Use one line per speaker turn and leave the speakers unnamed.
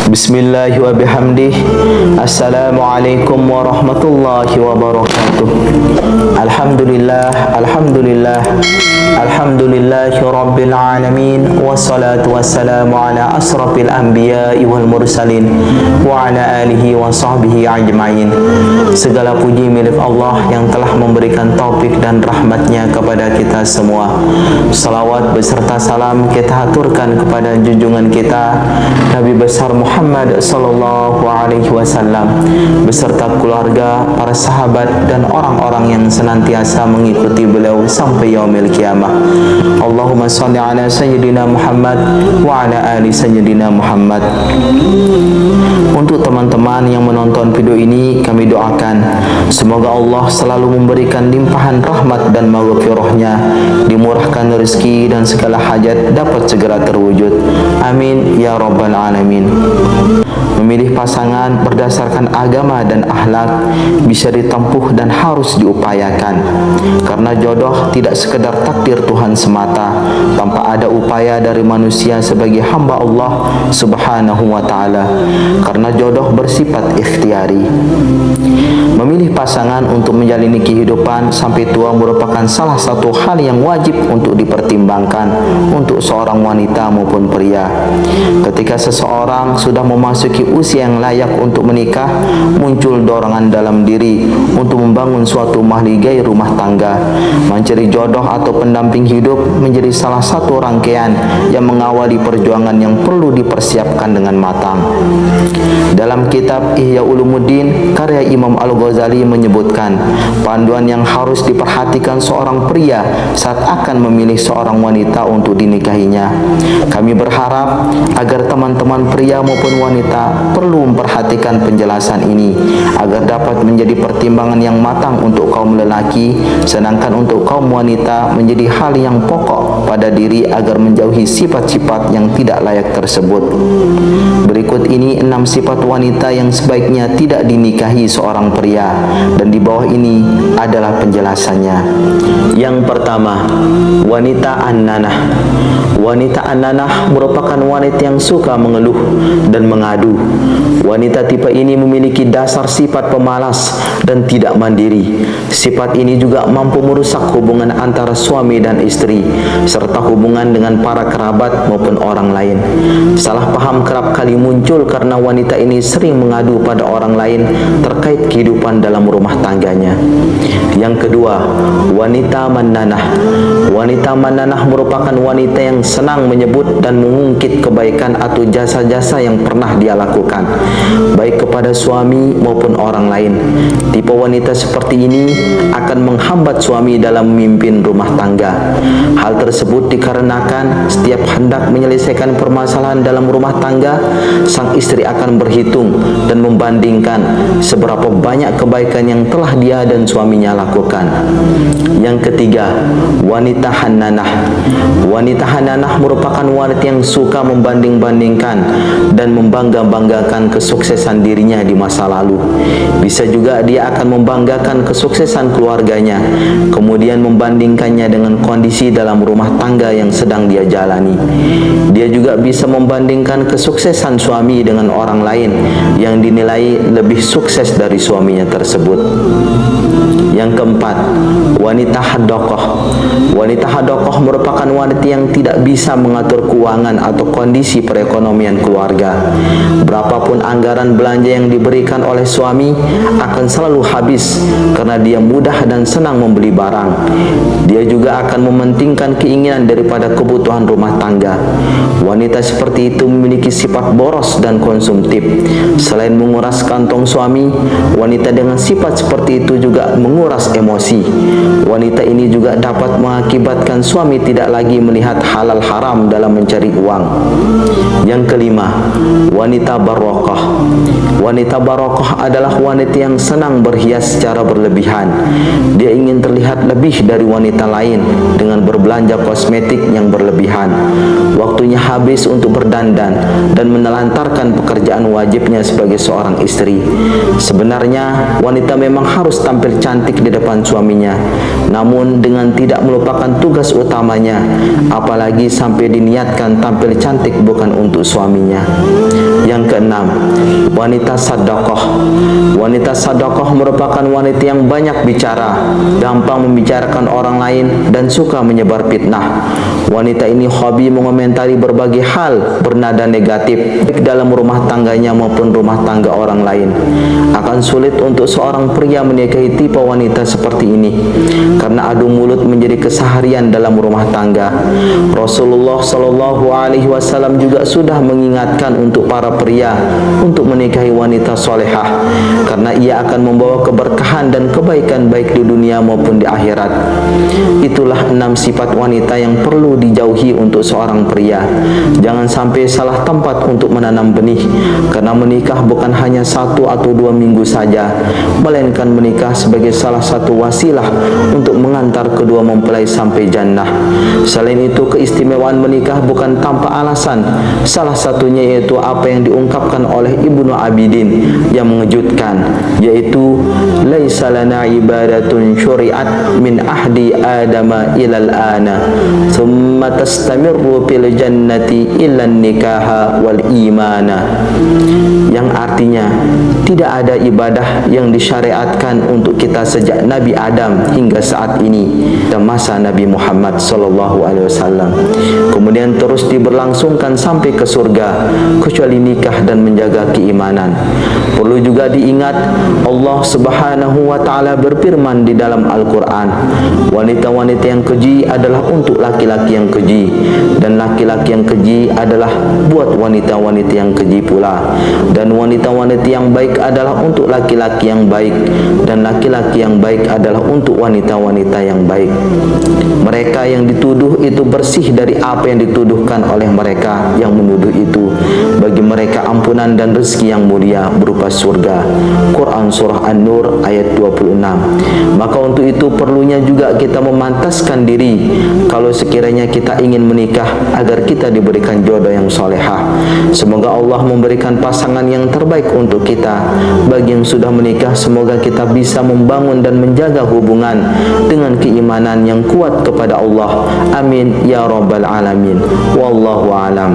Bismillah wa bihamdih. Assalamualaikum warahmatullahi wabarakatuh. Alhamdulillah, alhamdulillah, alhamdulillahi rabbil alamin. Wassalatu wassalamu ala asrafil anbiya'i wal mursalin wa ala alihi wa sahbihi ajma'in. Segala puji milik Allah yang telah memberikan taufik dan rahmatnya kepada kita semua. Salawat beserta salam kita haturkan kepada junjungan kita Nabi besar Muhammad sallallahu alaihi wasallam beserta keluarga, para sahabat dan orang-orang yang senantiasa mengikuti beliau sampai yaumil kiamah. Allahumma shalli ala sayyidina Muhammad wa ala ali sayyidina Muhammad. Untuk teman-teman yang menonton video ini, kami doakan semoga Allah selalu memberikan limpahan rahmat dan maghfirahnya, dimurahkan rezeki dan segala hajat dapat segera terwujud. Amin ya rabbal alamin. Memilih pasangan berdasarkan agama dan akhlak bisa ditempuh dan harus diupayakan, karena jodoh tidak sekedar takdir Tuhan semata tanpa ada upaya dari manusia sebagai hamba Allah subhanahu wa ta'ala, karena jodoh bersifat ikhtiari. Memilih pasangan untuk menjalani kehidupan sampai tua merupakan salah satu hal yang wajib untuk dipertimbangkan untuk seorang wanita maupun pria. Ketika seseorang sudah memasuki usia yang layak untuk menikah, muncul dorongan dalam diri untuk membangun suatu mahligai rumah tangga. Mencari jodoh atau pendamping hidup menjadi salah satu rangkaian yang mengawali perjuangan yang perlu dipersiapkan dengan matang. Dalam kitab Ihya Ulumuddin karya Imam Al-Ghazali menyebutkan panduan yang harus diperhatikan seorang pria saat akan memilih seorang wanita untuk dinikahinya. Kami berharap agar teman-teman pria maupun wanita perlu memperhatikan penjelasan ini agar dapat menjadi pertimbangan yang matang untuk kaum lelaki, sedangkan untuk kaum wanita menjadi hal yang pokok pada diri agar menjauhi sifat-sifat yang tidak layak tersebut. Berikut ini 6 sifat wanita yang sebaiknya tidak dinikahi seorang pria, dan di bawah ini adalah penjelasannya. Yang pertama, wanita an-nanah. Wanita an-nanah merupakan wanita yang suka mengeluh dan mengadu. Wanita tipe ini memiliki dasar sifat pemalas dan tidak mandiri. Sifat ini juga mampu merusak hubungan antara suami dan istri, serta hubungan dengan para kerabat maupun orang lain. Salah paham kerap kali muncul karena wanita ini sering mengadu pada orang lain terkait kehidupan dalam rumah tangganya. Yang kedua, wanita mannanah. Wanita mannanah merupakan wanita yang senang menyebut dan mengungkit kebaikan atau jasa-jasa yang pernah dia lakukan, baik kepada suami maupun orang lain. Tipe wanita seperti ini akan menghambat suami dalam memimpin rumah tangga. Hal tersebut dikarenakan setiap hendak menyelesaikan permasalahan dalam rumah tangga, sang istri akan berhitung dan membandingkan seberapa banyak kebaikan yang telah dia dan suaminya lakukan. Yang ketiga, wanita hannanah. Wanita hannanah merupakan wanita yang suka membanding-bandingkan dan membangga-banggakan kesuksesan dirinya di masa lalu. Bisa juga dia akan membanggakan kesuksesan keluarganya, kemudian membandingkannya dengan kondisi dalam rumah tangga yang sedang dia jalani. Dia juga bisa membandingkan kesuksesan suami dengan orang lain yang dinilai lebih sukses dari suaminya tersebut. Yang keempat, wanita hadaqah. Wanita hadaqah merupakan wanita yang tidak bisa mengatur keuangan atau kondisi perekonomian keluarga. Berapapun anggaran belanja yang diberikan oleh suami akan selalu habis karena dia mudah dan senang membeli barang. Dia juga akan mementingkan keinginan daripada kebutuhan rumah tangga. Wanita seperti itu memiliki sifat boros dan konsumtif. Selain menguras kantong suami, wanita dengan sifat seperti itu juga menguras emosi. Wanita ini juga dapat mengakibatkan suami tidak lagi melihat halal haram dalam mencari uang. Yang kelima, wanita barokah. Wanita barokah adalah wanita yang senang berhias secara berlebihan. Dia ingin terlihat lebih dari wanita lain dengan berbelanja kosmetik yang berlebihan. Waktunya habis untuk berdandan dan menelantarkan pekerjaan wajibnya sebagai seorang istri. Sebenarnya wanita memang harus tampil cantik di depan suaminya, namun dengan tidak melupakan tugas utamanya, apalagi sampai diniatkan tampil cantik bukan untuk suaminya. Yang keenam, wanita sedekah. Wanita sedekah merupakan wanita yang banyak bicara, gampang membicarakan orang lain, dan suka menyebar fitnah. Wanita ini hobi mengomentari berbagai hal bernada negatif, baik dalam rumah tangganya maupun rumah tangga orang lain. Akan sulit untuk seorang pria menikahi tipe wanita seperti ini, karena adu mulut menjadi keseharian dalam rumah tangga. Rasulullah Shallallahu Alaihi Wasallam juga sudah mengingatkan untuk para pria untuk menikahi wanita solehah, karena ia akan membawa keberkahan dan kebaikan baik di dunia maupun di akhirat. Itulah 6 sifat wanita yang perlu dijauhi untuk seorang pria. Jangan sampai salah tempat untuk menanam benih, karena menikah bukan hanya 1 atau 2 minggu saja, melainkan menikah sebagai salah satu wasilah untuk mengantar kedua mempelai sampai jannah. Selain itu, keistimewaan menikah bukan tanpa alasan. Salah satunya yaitu apa yang diungkapkan oleh Ibnu Abidin yang mengejutkan, yaitu laisa lana ibadatun syuri'at min ahdi adama ilal ana thumma tastamirru fil jannati illa nikaha wal imana, yang artinya tidak ada ibadah yang disyariatkan untuk kita sejak Nabi Adam hingga saat ini dan masa Nabi Muhammad sallallahu alaihi wasallam, kemudian terus diberlangsungkan sampai ke surga, kecuali nikah dan menjaga keimanan. Perlu juga diingat, Allah Subhanahu wa taala berfirman di dalam Al-Qur'an, wanita-wanita yang keji adalah untuk laki-laki yang keji, dan laki-laki yang keji adalah buat wanita-wanita yang keji pula, dan wanita-wanita yang baik adalah untuk laki-laki yang baik, dan laki-laki yang baik adalah untuk wanita-wanita yang baik. Mereka yang dituduh itu bersih dari apa yang dituduhkan oleh mereka yang menuduh itu. Bagi mereka ampunan dan rezeki yang mulia berupa surga. Quran Surah An-Nur ayat 26. Maka untuk itu perlunya juga kita memantaskan diri kalau sekiranya kita ingin menikah, agar kita diberikan jodoh yang solehah. Semoga Allah memberikan pasangan yang terbaik untuk kita. Bagi yang sudah menikah, semoga kita bisa membangun dan menjaga hubungan dengan keimanan yang kuat kepada Allah. Amin ya rabbal alamin. Wallahu alam.